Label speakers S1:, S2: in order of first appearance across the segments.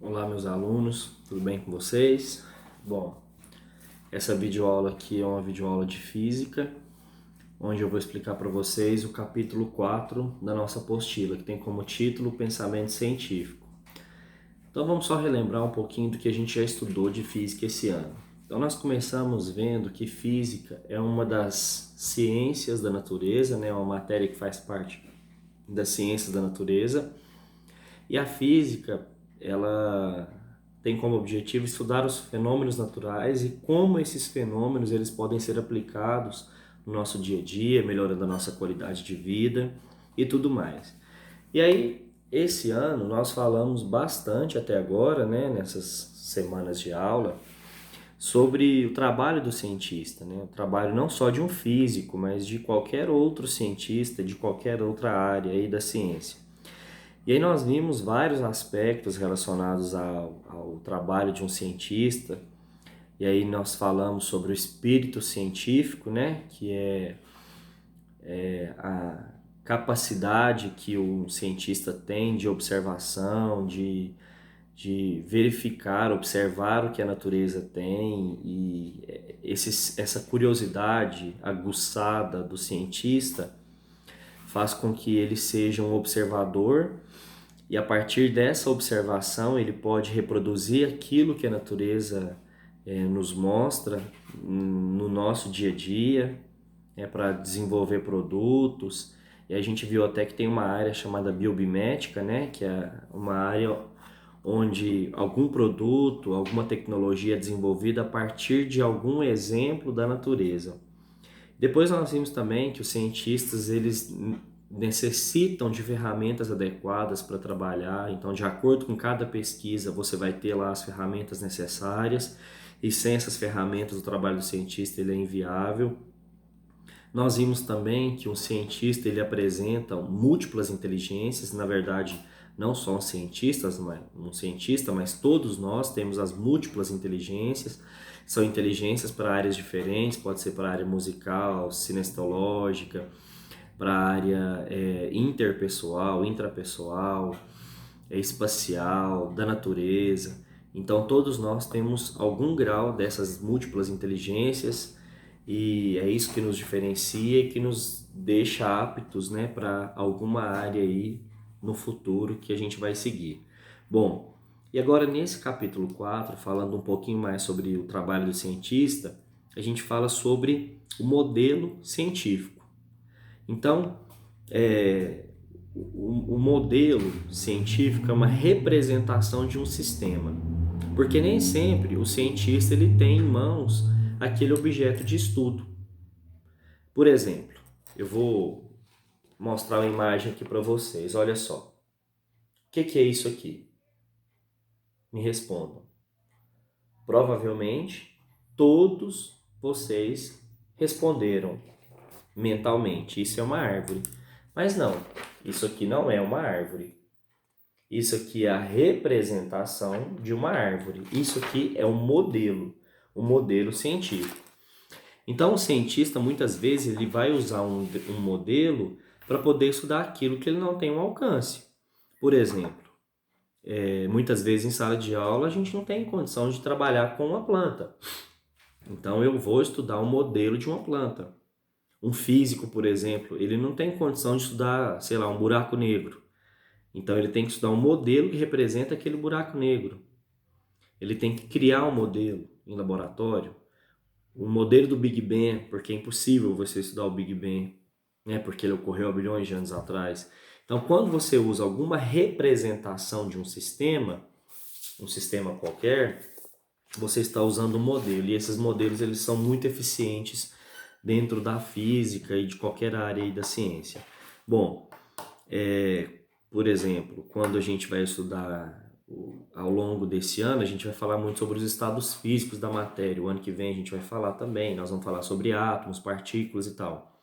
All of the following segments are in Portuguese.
S1: Olá, meus alunos, tudo bem com vocês? Bom, essa videoaula aqui é uma videoaula de física, onde eu vou explicar para vocês o capítulo 4 da nossa apostila, que tem como título Pensamento Científico. Então vamos só relembrar um pouquinho do que a gente já estudou de física esse ano. Então nós começamos vendo que física é uma das ciências da natureza, né? Uma matéria que faz parte das ciências da natureza. E a física, ela tem como objetivo estudar os fenômenos naturais e como esses fenômenos eles podem ser aplicados no nosso dia a dia, melhorando a nossa qualidade de vida e tudo mais. E aí, esse ano nós falamos bastante até agora, né, nessas semanas de aula, sobre o trabalho do cientista, né? O trabalho não só de um físico, mas de qualquer outro cientista, de qualquer outra área aí da ciência. E aí nós vimos vários aspectos relacionados ao trabalho de um cientista, e aí nós falamos sobre o espírito científico, né? Que é a capacidade que o cientista tem de observação, de verificar, observar o que a natureza tem, e essa curiosidade aguçada do cientista faz com que ele seja um observador. E a partir dessa observação, ele pode reproduzir aquilo que a natureza nos mostra no nosso dia a dia, para desenvolver produtos. E a gente viu até que tem uma área chamada biomimética, né, que é uma área onde algum produto, alguma tecnologia é desenvolvida a partir de algum exemplo da natureza. Depois nós vimos também que os cientistas eles necessitam de ferramentas adequadas para trabalhar, então de acordo com cada pesquisa você vai ter lá as ferramentas necessárias e sem essas ferramentas o trabalho do cientista ele é inviável. Nós vimos também que um cientista ele apresenta múltiplas inteligências, na verdade não só os cientistas, um cientista, mas todos nós temos as múltiplas inteligências. São inteligências para áreas diferentes, pode ser para a área musical, cinestológica, para a área interpessoal, intrapessoal, espacial, da natureza. Então todos nós temos algum grau dessas múltiplas inteligências e é isso que nos diferencia e que nos deixa aptos, né, para alguma área aí no futuro que a gente vai seguir. Bom, e agora nesse capítulo 4, falando um pouquinho mais sobre o trabalho do cientista, a gente fala sobre o modelo científico. Então, o modelo científico é uma representação de um sistema, porque nem sempre o cientista ele tem em mãos aquele objeto de estudo. Por exemplo, eu vou mostrar uma imagem aqui para vocês, olha só. O que é isso aqui? Me respondam. Provavelmente todos vocês responderam mentalmente, isso é uma árvore. Mas não, isso aqui não é uma árvore. Isso aqui é a representação de uma árvore. Isso aqui é um modelo científico. Então o cientista muitas vezes ele vai usar um modelo para poder estudar aquilo que ele não tem um alcance. Por exemplo, muitas vezes em sala de aula a gente não tem condição de trabalhar com uma planta. Então eu vou estudar um modelo de uma planta. Um físico, por exemplo, ele não tem condição de estudar, sei lá, um buraco negro. Então ele tem que estudar um modelo que representa aquele buraco negro. Ele tem que criar um modelo em laboratório. O modelo do Big Bang, porque é impossível você estudar o Big Bang, né? Porque ele ocorreu há bilhões de anos atrás. Então, quando você usa alguma representação de um sistema qualquer, você está usando um modelo. E esses modelos eles são muito eficientes dentro da física e de qualquer área aí da ciência. Bom, por exemplo, quando a gente vai estudar ao longo desse ano, a gente vai falar muito sobre os estados físicos da matéria. O ano que vem a gente vai falar também, nós vamos falar sobre átomos, partículas e tal.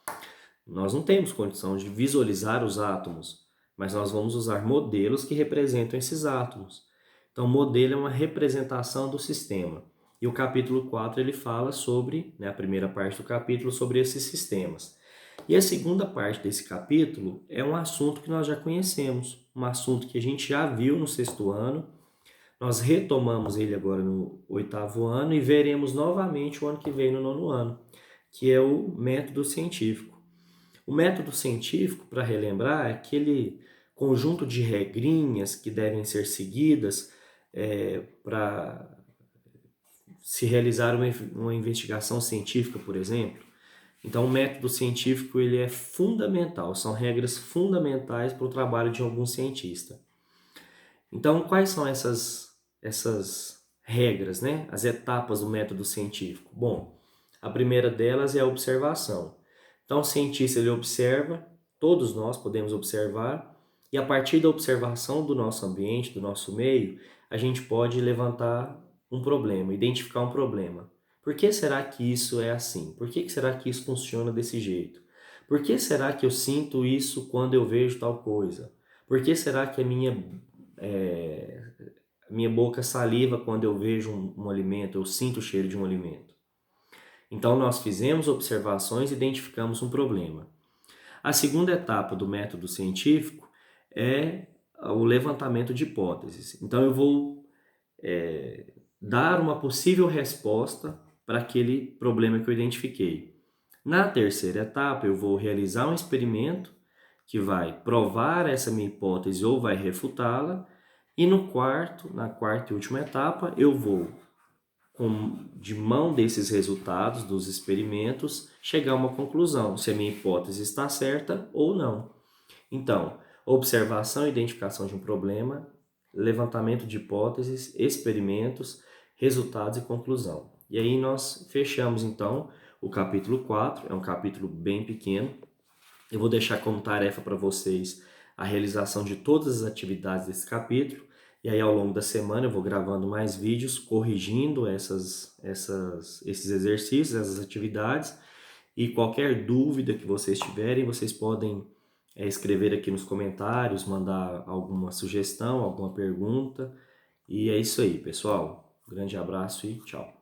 S1: Nós não temos condição de visualizar os átomos, mas nós vamos usar modelos que representam esses átomos. Então, o modelo é uma representação do sistema. E o capítulo 4 ele fala sobre, né, a primeira parte do capítulo, sobre esses sistemas. E a segunda parte desse capítulo é um assunto que nós já conhecemos, um assunto que a gente já viu no sexto ano, Nós retomamos ele agora no 8º ano e veremos novamente o ano que vem no 9º ano, que é o método científico. O método científico, para relembrar, é aquele conjunto de regrinhas que devem ser seguidas para se realizar uma investigação científica, por exemplo. Então, o método científico ele é fundamental, são regras fundamentais para o trabalho de algum cientista. Então, quais são essas regras, né? As etapas do método científico? Bom, a primeira delas é a observação. Então, o cientista ele observa, todos nós podemos observar, e a partir da observação do nosso ambiente, do nosso meio, a gente pode levantar um problema, identificar um problema. Por que será que isso é assim? Por que será que isso funciona desse jeito? Por que será que eu sinto isso quando eu vejo tal coisa? Por que será que a minha boca saliva quando eu vejo um alimento, eu sinto o cheiro de um alimento? Então, nós fizemos observações e identificamos um problema. A segunda etapa do método científico é o levantamento de hipóteses. Então, eu vou dar uma possível resposta para aquele problema que eu identifiquei. Na terceira etapa, eu vou realizar um experimento que vai provar essa minha hipótese ou vai refutá-la. E na quarta e última etapa, eu vou, de mão desses resultados, dos experimentos, chegar a uma conclusão, se a minha hipótese está certa ou não. Então, observação e identificação de um problema, levantamento de hipóteses, experimentos, resultados e conclusão. E aí nós fechamos então o capítulo 4, é um capítulo bem pequeno. Eu vou deixar como tarefa para vocês a realização de todas as atividades desse capítulo. E aí ao longo da semana eu vou gravando mais vídeos corrigindo esses exercícios, essas atividades. E qualquer dúvida que vocês tiverem, vocês podem escrever aqui nos comentários, mandar alguma sugestão, alguma pergunta. E é isso aí, pessoal. Um grande abraço e tchau.